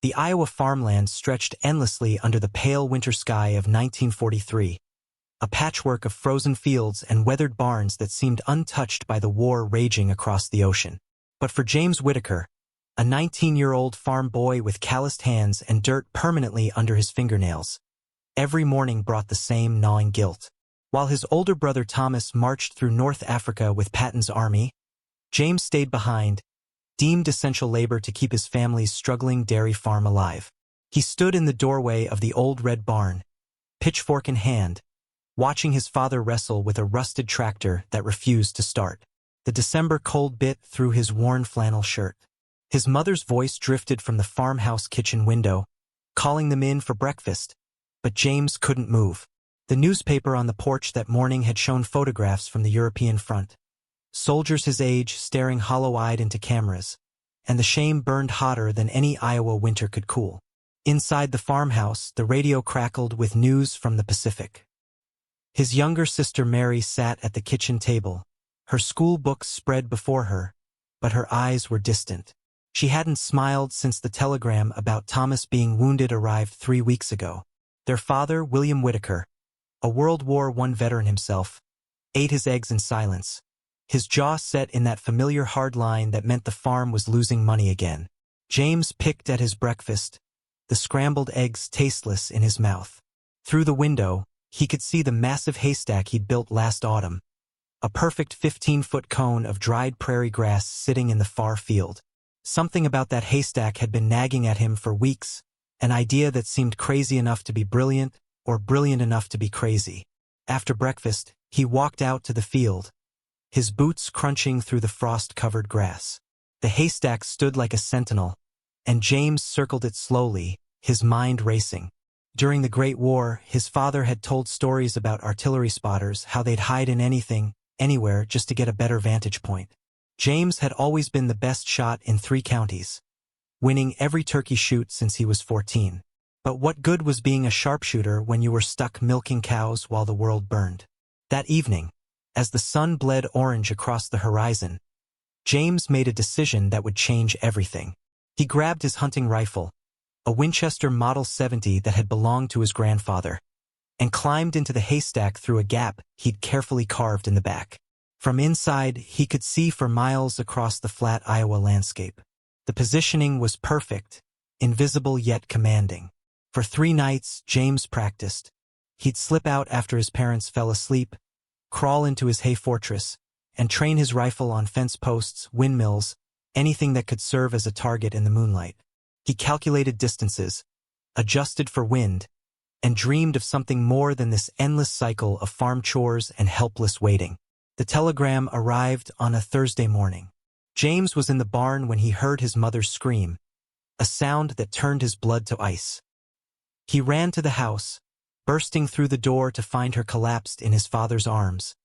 The Iowa farmland stretched endlessly under the pale winter sky of 1943, a patchwork of frozen fields and weathered barns that seemed untouched by the war raging across the ocean. But for James Whitaker, a 19-year-old farm boy with calloused hands and dirt permanently under his fingernails, every morning brought the same gnawing guilt. While his older brother Thomas marched through North Africa with Patton's army, James stayed behind, deemed essential labor to keep his family's struggling dairy farm alive. He stood in the doorway of the old red barn, pitchfork in hand, watching his father wrestle with a rusted tractor that refused to start. The December cold bit through his worn flannel shirt. His mother's voice drifted from the farmhouse kitchen window, calling them in for breakfast, but James couldn't move. The newspaper on the porch that morning had shown photographs from the European front. Soldiers his age staring hollow-eyed into cameras, and the shame burned hotter than any Iowa winter could cool. Inside the farmhouse, the radio crackled with news from the Pacific. His younger sister Mary sat at the kitchen table, her school books spread before her, but her eyes were distant. She hadn't smiled since the telegram about Thomas being wounded arrived 3 weeks ago. Their father, William Whitaker, a World War I veteran himself, ate his eggs in silence, his jaw set in that familiar hard line that meant the farm was losing money again. James picked at his breakfast, the scrambled eggs tasteless in his mouth. Through the window, he could see the massive haystack he'd built last autumn, a perfect 15-foot cone of dried prairie grass sitting in the far field. Something about that haystack had been nagging at him for weeks, an idea that seemed crazy enough to be brilliant or brilliant enough to be crazy. After breakfast, he walked out to the field, his boots crunching through the frost-covered grass. The haystack stood like a sentinel, and James circled it slowly, his mind racing. During the Great War, his father had told stories about artillery spotters, how they'd hide in anything, anywhere, just to get a better vantage point. James had always been the best shot in 3 counties, winning every turkey shoot since he was 14. But what good was being a sharpshooter when you were stuck milking cows while the world burned? That evening, as the sun bled orange across the horizon, James made a decision that would change everything. He grabbed his hunting rifle, a Winchester Model 70 that had belonged to his grandfather, and climbed into the haystack through a gap he'd carefully carved in the back. From inside, he could see for miles across the flat Iowa landscape. The positioning was perfect, invisible yet commanding. For 3 nights, James practiced. He'd slip out after his parents fell asleep, crawl into his hay fortress, and train his rifle on fence posts, windmills, anything that could serve as a target in the moonlight. He calculated distances, adjusted for wind, and dreamed of something more than this endless cycle of farm chores and helpless waiting. The telegram arrived on a Thursday morning. James was in the barn when he heard his mother's scream, a sound that turned his blood to ice. He ran to the house, bursting through the door to find her collapsed in his father's arms,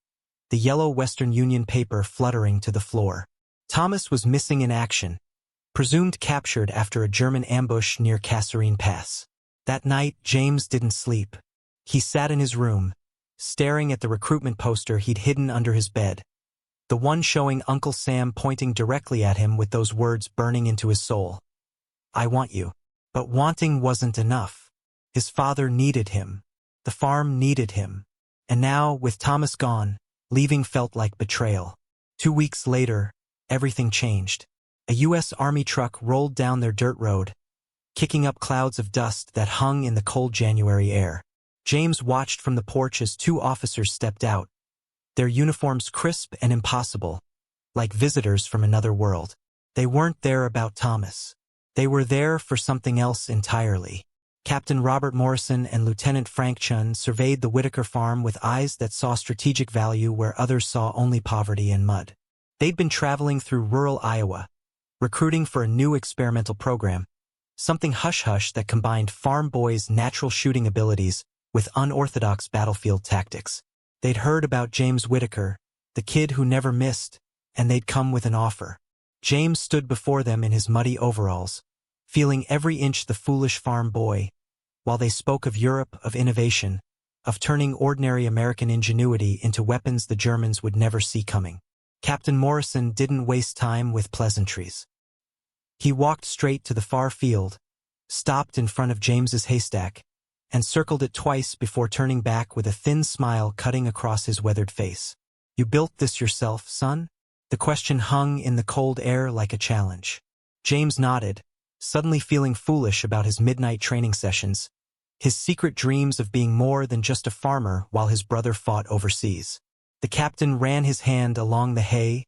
the yellow Western Union paper fluttering to the floor. Thomas was missing in action, presumed captured after a German ambush near Kasserine Pass. That night, James didn't sleep. He sat in his room, staring at the recruitment poster he'd hidden under his bed, the one showing Uncle Sam pointing directly at him with those words burning into his soul. "I want you." But wanting wasn't enough. His father needed him. The farm needed him. And now, with Thomas gone, leaving felt like betrayal. 2 weeks later, everything changed. A U.S. Army truck rolled down their dirt road, kicking up clouds of dust that hung in the cold January air. James watched from the porch as 2 officers stepped out, their uniforms crisp and impossible, like visitors from another world. They weren't there about Thomas. They were there for something else entirely. Captain Robert Morrison and Lieutenant Frank Chun surveyed the Whitaker farm with eyes that saw strategic value where others saw only poverty and mud. They'd been traveling through rural Iowa, recruiting for a new experimental program, something hush-hush that combined farm boys' natural shooting abilities with unorthodox battlefield tactics. They'd heard about James Whitaker, the kid who never missed, and they'd come with an offer. James stood before them in his muddy overalls, feeling every inch the foolish farm boy, while they spoke of Europe, of innovation, of turning ordinary American ingenuity into weapons the Germans would never see coming. Captain Morrison didn't waste time with pleasantries. He walked straight to the far field, stopped in front of James's haystack, and circled it twice before turning back with a thin smile cutting across his weathered face. "You built this yourself, son?" The question hung in the cold air like a challenge. James nodded, suddenly feeling foolish about his midnight training sessions, his secret dreams of being more than just a farmer while his brother fought overseas. The captain ran his hand along the hay,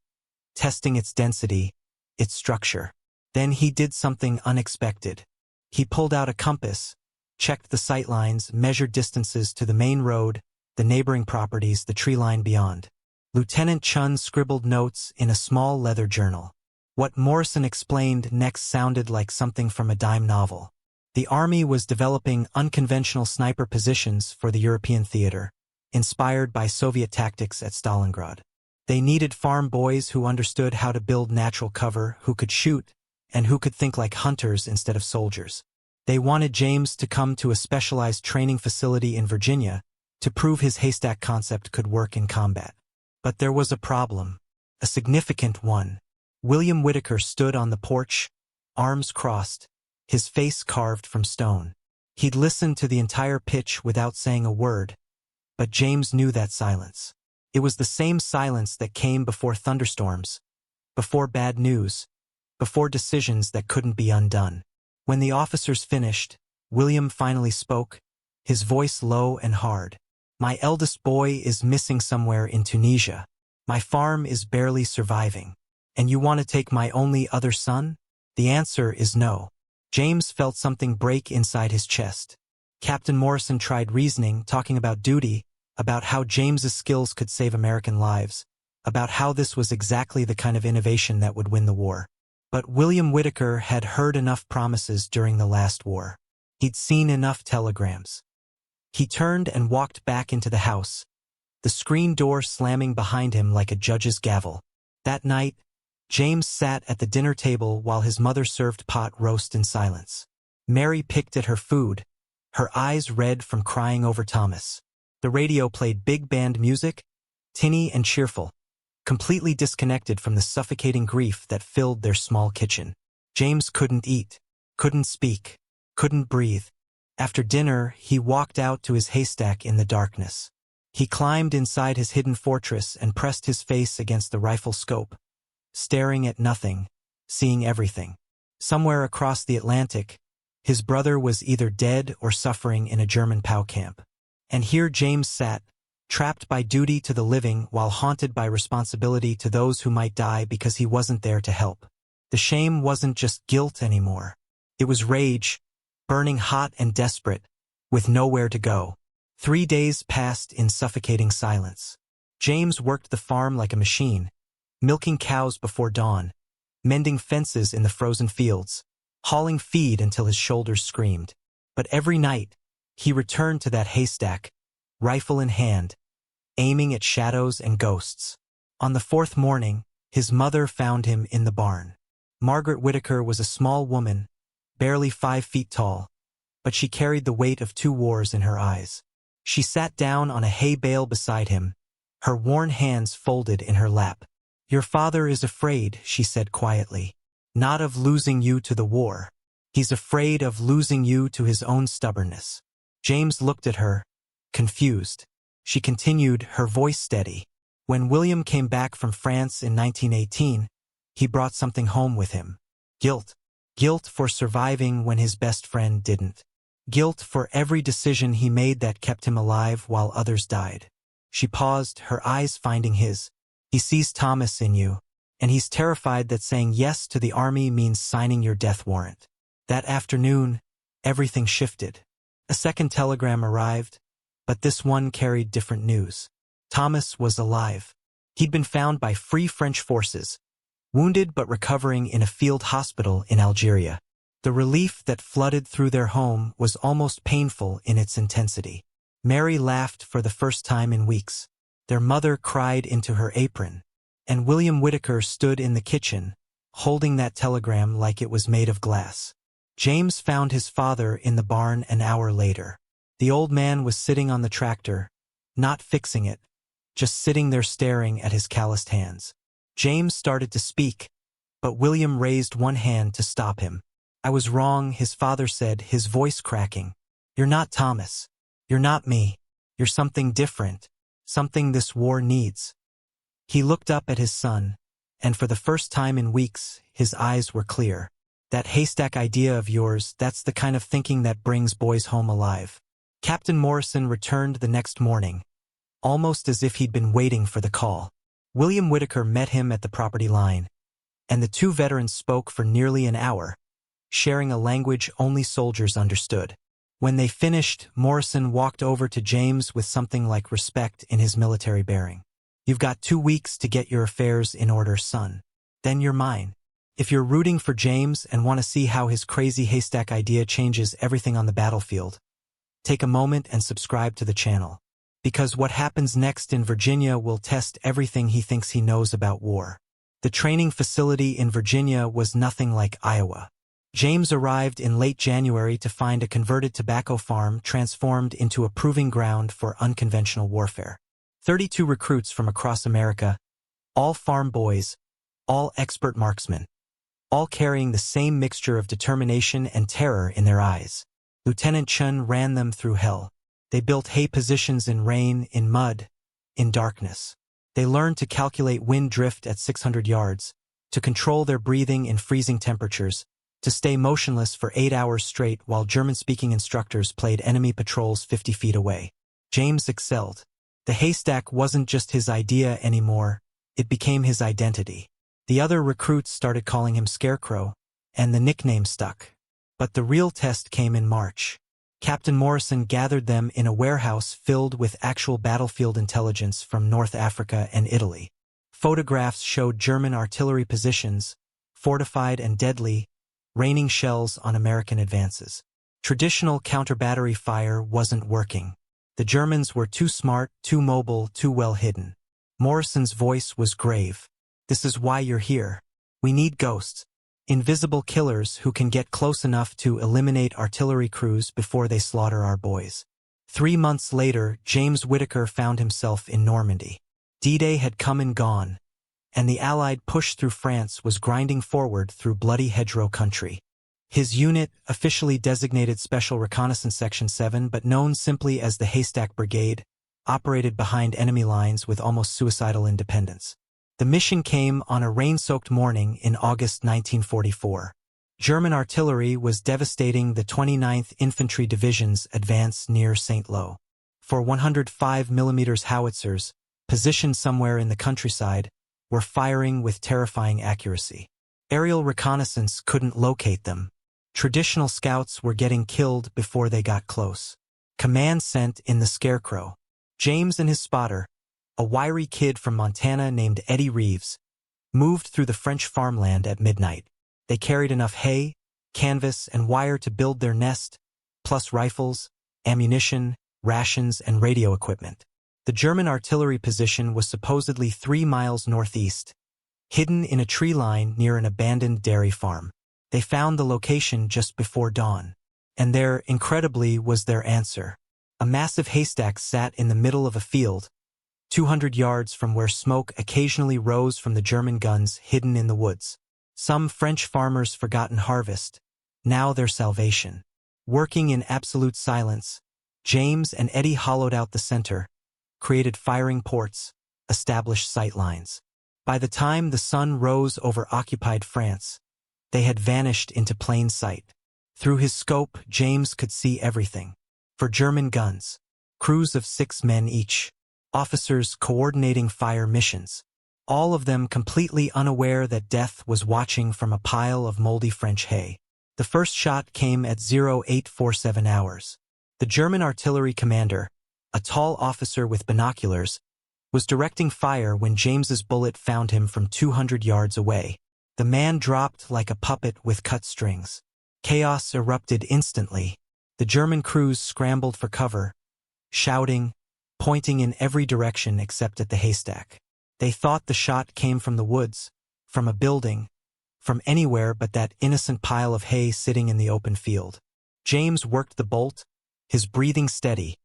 testing its density, its structure. Then he did something unexpected. He pulled out a compass, checked the sight lines, measured distances to the main road, the neighboring properties, the tree line beyond. Lieutenant Chun scribbled notes in a small leather journal. What Morrison explained next sounded like something from a dime novel. The Army was developing unconventional sniper positions for the European theater, inspired by Soviet tactics at Stalingrad. They needed farm boys who understood how to build natural cover, who could shoot, and who could think like hunters instead of soldiers. They wanted James to come to a specialized training facility in Virginia to prove his haystack concept could work in combat. But there was a problem, a significant one. William Whitaker stood on the porch, arms crossed, his face carved from stone. He'd listened to the entire pitch without saying a word, but James knew that silence. It was the same silence that came before thunderstorms, before bad news, before decisions that couldn't be undone. When the officers finished, William finally spoke, his voice low and hard. "My eldest boy is missing somewhere in Tunisia. My farm is barely surviving. And you want to take my only other son?" The answer is no. James felt something break inside his chest. Captain Morrison tried reasoning, talking about duty, about how James's skills could save American lives, about how this was exactly the kind of innovation that would win the war. But William Whitaker had heard enough promises during the last war. He'd seen enough telegrams. He turned and walked back into the house, the screen door slamming behind him like a judge's gavel. That night, James sat at the dinner table while his mother served pot roast in silence. Mary picked at her food, her eyes red from crying over Thomas. The radio played big band music, tinny and cheerful, completely disconnected from the suffocating grief that filled their small kitchen. James couldn't eat, couldn't speak, couldn't breathe. After dinner, he walked out to his haystack in the darkness. He climbed inside his hidden fortress and pressed his face against the rifle scope, staring at nothing, seeing everything. Somewhere across the Atlantic, his brother was either dead or suffering in a German POW camp. And here James sat, trapped by duty to the living while haunted by responsibility to those who might die because he wasn't there to help. The shame wasn't just guilt anymore. It was rage, burning hot and desperate, with nowhere to go. 3 days passed in suffocating silence. James worked the farm like a machine, milking cows before dawn, mending fences in the frozen fields, hauling feed until his shoulders screamed. But every night, he returned to that haystack, rifle in hand, aiming at shadows and ghosts. On the 4th morning, his mother found him in the barn. Margaret Whitaker was a small woman, barely 5 feet tall, but she carried the weight of 2 wars in her eyes. She sat down on a hay bale beside him, her worn hands folded in her lap. "Your father is afraid," she said quietly, "not of losing you to the war. He's afraid of losing you to his own stubbornness." James looked at her, confused. She continued, her voice steady. "When William came back from France in 1918, he brought something home with him. Guilt. Guilt for surviving when his best friend didn't. Guilt for every decision he made that kept him alive while others died." She paused, her eyes finding his. "He sees Thomas in you, and he's terrified that saying yes to the Army means signing your death warrant." That afternoon, everything shifted. A second telegram arrived, but this one carried different news. Thomas was alive. He'd been found by Free French forces, wounded but recovering in a field hospital in Algeria. The relief that flooded through their home was almost painful in its intensity. Mary laughed for the first time in weeks. Their mother cried into her apron, and William Whitaker stood in the kitchen, holding that telegram like it was made of glass. James found his father in the barn an hour later. The old man was sitting on the tractor, not fixing it, just sitting there staring at his calloused hands. James started to speak, but William raised one hand to stop him. "I was wrong," his father said, his voice cracking. "You're not Thomas. You're not me. You're something different. Something this war needs." He looked up at his son, and for the first time in weeks, his eyes were clear. "That haystack idea of yours, that's the kind of thinking that brings boys home alive." Captain Morrison returned the next morning, almost as if he'd been waiting for the call. William Whitaker met him at the property line, and the two veterans spoke for nearly an hour, sharing a language only soldiers understood. When they finished, Morrison walked over to James with something like respect in his military bearing. "You've got 2 weeks to get your affairs in order, son. Then you're mine." If you're rooting for James and want to see how his crazy haystack idea changes everything on the battlefield, take a moment and subscribe to the channel. Because what happens next in Virginia will test everything he thinks he knows about war. The training facility in Virginia was nothing like Iowa. James arrived in late January to find a converted tobacco farm transformed into a proving ground for unconventional warfare. 32 recruits from across America, all farm boys, all expert marksmen, all carrying the same mixture of determination and terror in their eyes. Lieutenant Chun ran them through hell. They built hay positions in rain, in mud, in darkness. They learned to calculate wind drift at 600 yards, to control their breathing in freezing temperatures, to stay motionless for 8 hours straight while German-speaking instructors played enemy patrols 50 feet away. James excelled. The haystack wasn't just his idea anymore, it became his identity. The other recruits started calling him Scarecrow, and the nickname stuck. But the real test came in March. Captain Morrison gathered them in a warehouse filled with actual battlefield intelligence from North Africa and Italy. Photographs showed German artillery positions, fortified and deadly, raining shells on American advances. Traditional counter-battery fire wasn't working. The Germans were too smart, too mobile, too well hidden. Morrison's voice was grave. "This is why you're here. We need ghosts. Invisible killers who can get close enough to eliminate artillery crews before they slaughter our boys." 3 months later, James Whitaker found himself in Normandy. D-Day had come and gone, and the Allied push through France was grinding forward through bloody hedgerow country. His unit, officially designated Special Reconnaissance Section 7 but known simply as the Haystack Brigade, operated behind enemy lines with almost suicidal independence. The mission came on a rain-soaked morning in August 1944. German artillery was devastating the 29th Infantry Division's advance near St. Lo. For 105 mm howitzers, positioned somewhere in the countryside, were firing with terrifying accuracy. Aerial reconnaissance couldn't locate them. Traditional scouts were getting killed before they got close. Command sent in the Scarecrow. James and his spotter, a wiry kid from Montana named Eddie Reeves, moved through the French farmland at midnight. They carried enough hay, canvas, and wire to build their nest, plus rifles, ammunition, rations, and radio equipment. The German artillery position was supposedly 3 miles northeast, hidden in a tree line near an abandoned dairy farm. They found the location just before dawn. And there, incredibly, was their answer. A massive haystack sat in the middle of a field, 200 yards from where smoke occasionally rose from the German guns hidden in the woods. Some French farmers' forgotten harvest, now their salvation. Working in absolute silence, James and Eddie hollowed out the center, created firing ports, established sight lines. By the time the sun rose over occupied France, they had vanished into plain sight. Through his scope, James could see everything. For German guns, crews of 6 men each, officers coordinating fire missions, all of them completely unaware that death was watching from a pile of moldy French hay. The first shot came at 0847 hours. The German artillery commander, a tall officer with binoculars, was directing fire when James's bullet found him from 200 yards away. The man dropped like a puppet with cut strings. Chaos erupted instantly. The German crews scrambled for cover, shouting, pointing in every direction except at the haystack. They thought the shot came from the woods, from a building, from anywhere but that innocent pile of hay sitting in the open field. James worked the bolt, his breathing steady,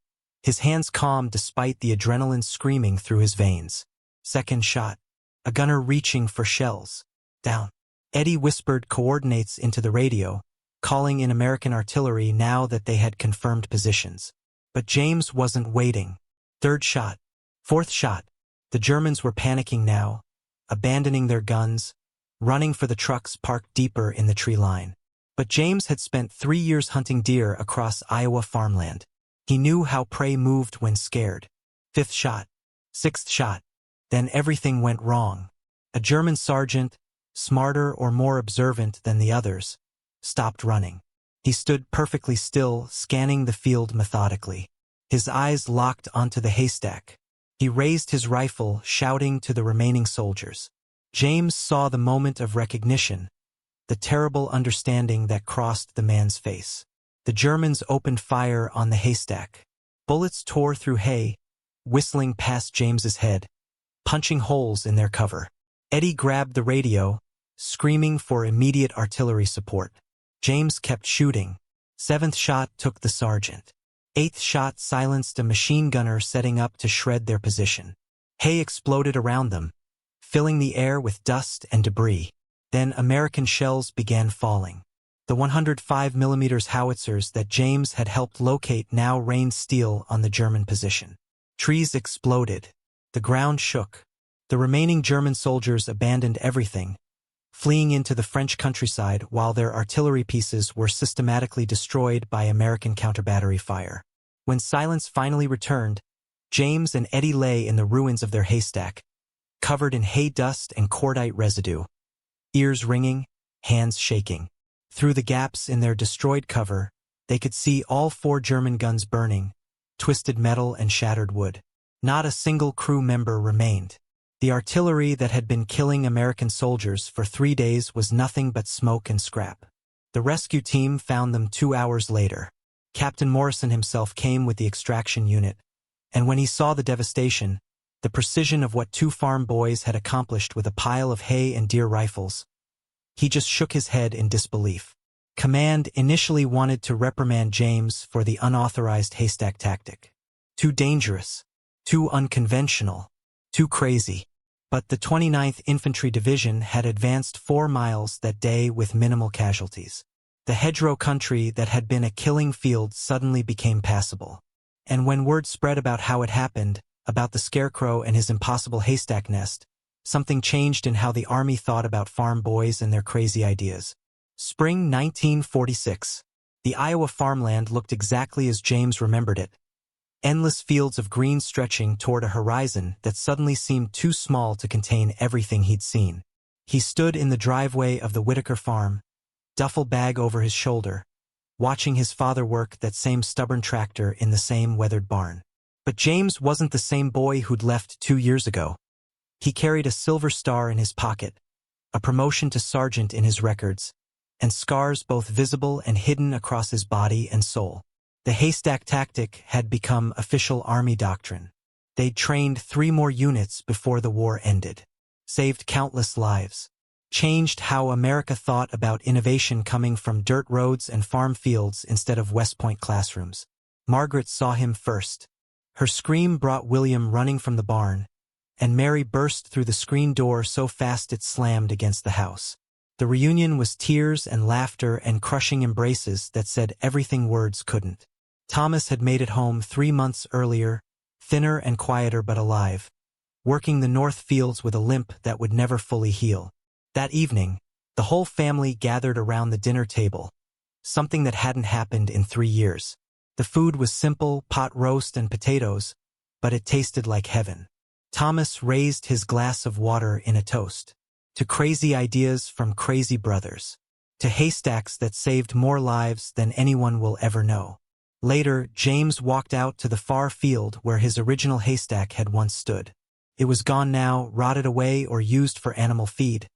his hands calm despite the adrenaline screaming through his veins. Second shot. A gunner reaching for shells. Down. Eddie whispered coordinates into the radio, calling in American artillery now that they had confirmed positions. But James wasn't waiting. Third shot. Fourth shot. The Germans were panicking now, abandoning their guns, running for the trucks parked deeper in the tree line. But James had spent 3 years hunting deer across Iowa farmland. He knew how prey moved when scared. Fifth shot. Sixth shot. Then everything went wrong. A German sergeant, smarter or more observant than the others, stopped running. He stood perfectly still, scanning the field methodically. His eyes locked onto the haystack. He raised his rifle, shouting to the remaining soldiers. James saw the moment of recognition, the terrible understanding that crossed the man's face. The Germans opened fire on the haystack. Bullets tore through hay, whistling past James's head, punching holes in their cover. Eddie grabbed the radio, screaming for immediate artillery support. James kept shooting. Seventh shot took the sergeant. Eighth shot silenced a machine gunner setting up to shred their position. Hay exploded around them, filling the air with dust and debris. Then American shells began falling. The 105mm howitzers that James had helped locate now rained steel on the German position. Trees exploded. The ground shook. The remaining German soldiers abandoned everything, fleeing into the French countryside while their artillery pieces were systematically destroyed by American counter-battery fire. When silence finally returned, James and Eddie lay in the ruins of their haystack, covered in hay dust and cordite residue, ears ringing, hands shaking. Through the gaps in their destroyed cover, they could see all 4 German guns burning, twisted metal and shattered wood. Not a single crew member remained. The artillery that had been killing American soldiers for 3 days was nothing but smoke and scrap. The rescue team found them 2 hours later. Captain Morrison himself came with the extraction unit, and when he saw the devastation, the precision of what 2 farm boys had accomplished with a pile of hay and deer rifles, he just shook his head in disbelief. Command initially wanted to reprimand James for the unauthorized haystack tactic. Too dangerous, too unconventional, too crazy. But the 29th Infantry Division had advanced 4 miles that day with minimal casualties. The hedgerow country that had been a killing field suddenly became passable. And when word spread about how it happened, about the scarecrow and his impossible haystack nest, something changed in how the Army thought about farm boys and their crazy ideas. Spring 1946. The Iowa farmland looked exactly as James remembered it. Endless fields of green stretching toward a horizon that suddenly seemed too small to contain everything he'd seen. He stood in the driveway of the Whitaker farm, duffel bag over his shoulder, watching his father work that same stubborn tractor in the same weathered barn. But James wasn't the same boy who'd left 2 years ago. He carried a silver star in his pocket, a promotion to sergeant in his records, and scars both visible and hidden across his body and soul. The haystack tactic had become official Army doctrine. They'd trained 3 more units before the war ended, saved countless lives, changed how America thought about innovation coming from dirt roads and farm fields instead of West Point classrooms. Margaret saw him first. Her scream brought William running from the barn, and Mary burst through the screen door so fast it slammed against the house. The reunion was tears and laughter and crushing embraces that said everything words couldn't. Thomas had made it home 3 months earlier, thinner and quieter but alive, working the north fields with a limp that would never fully heal. That evening, the whole family gathered around the dinner table, something that hadn't happened in 3 years. The food was simple, pot roast and potatoes, but it tasted like heaven. Thomas raised his glass of water in a toast. To crazy ideas from crazy brothers. To haystacks that saved more lives than anyone will ever know. Later, James walked out to the far field where his original haystack had once stood. It was gone now, rotted away or used for animal feed,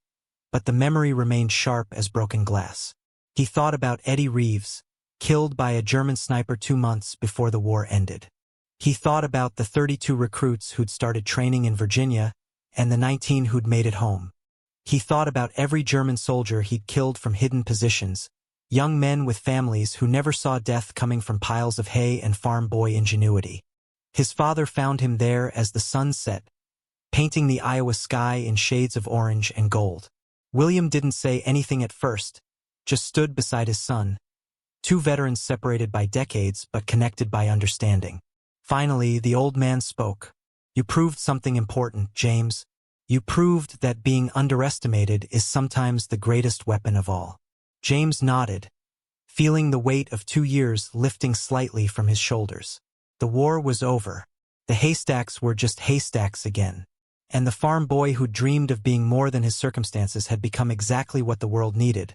but the memory remained sharp as broken glass. He thought about Eddie Reeves, killed by a German sniper 2 months before the war ended. He thought about the 32 recruits who'd started training in Virginia and the 19 who'd made it home. He thought about every German soldier he'd killed from hidden positions, young men with families who never saw death coming from piles of hay and farm boy ingenuity. His father found him there as the sun set, painting the Iowa sky in shades of orange and gold. William didn't say anything at first, just stood beside his son. Two veterans separated by decades but connected by understanding. Finally, the old man spoke. "You proved something important, James. You proved that being underestimated is sometimes the greatest weapon of all." James nodded, feeling the weight of 2 years lifting slightly from his shoulders. The war was over. The Haystacks were just haystacks again. And the farm boy who dreamed of being more than his circumstances had become exactly what the world needed.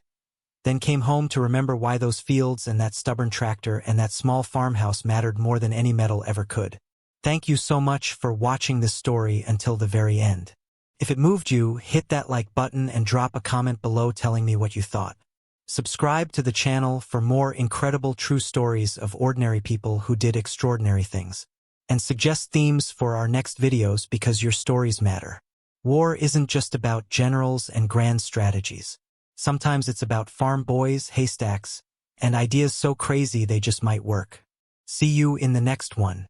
Then came home to remember why those fields and that stubborn tractor and that small farmhouse mattered more than any medal ever could. Thank you so much for watching this story until the very end. If it moved you, hit that like button and drop a comment below telling me what you thought. Subscribe to the channel for more incredible true stories of ordinary people who did extraordinary things. And suggest themes for our next videos because your stories matter. War isn't just about generals and grand strategies. Sometimes it's about farm boys, haystacks, and ideas so crazy they just might work. See you in the next one.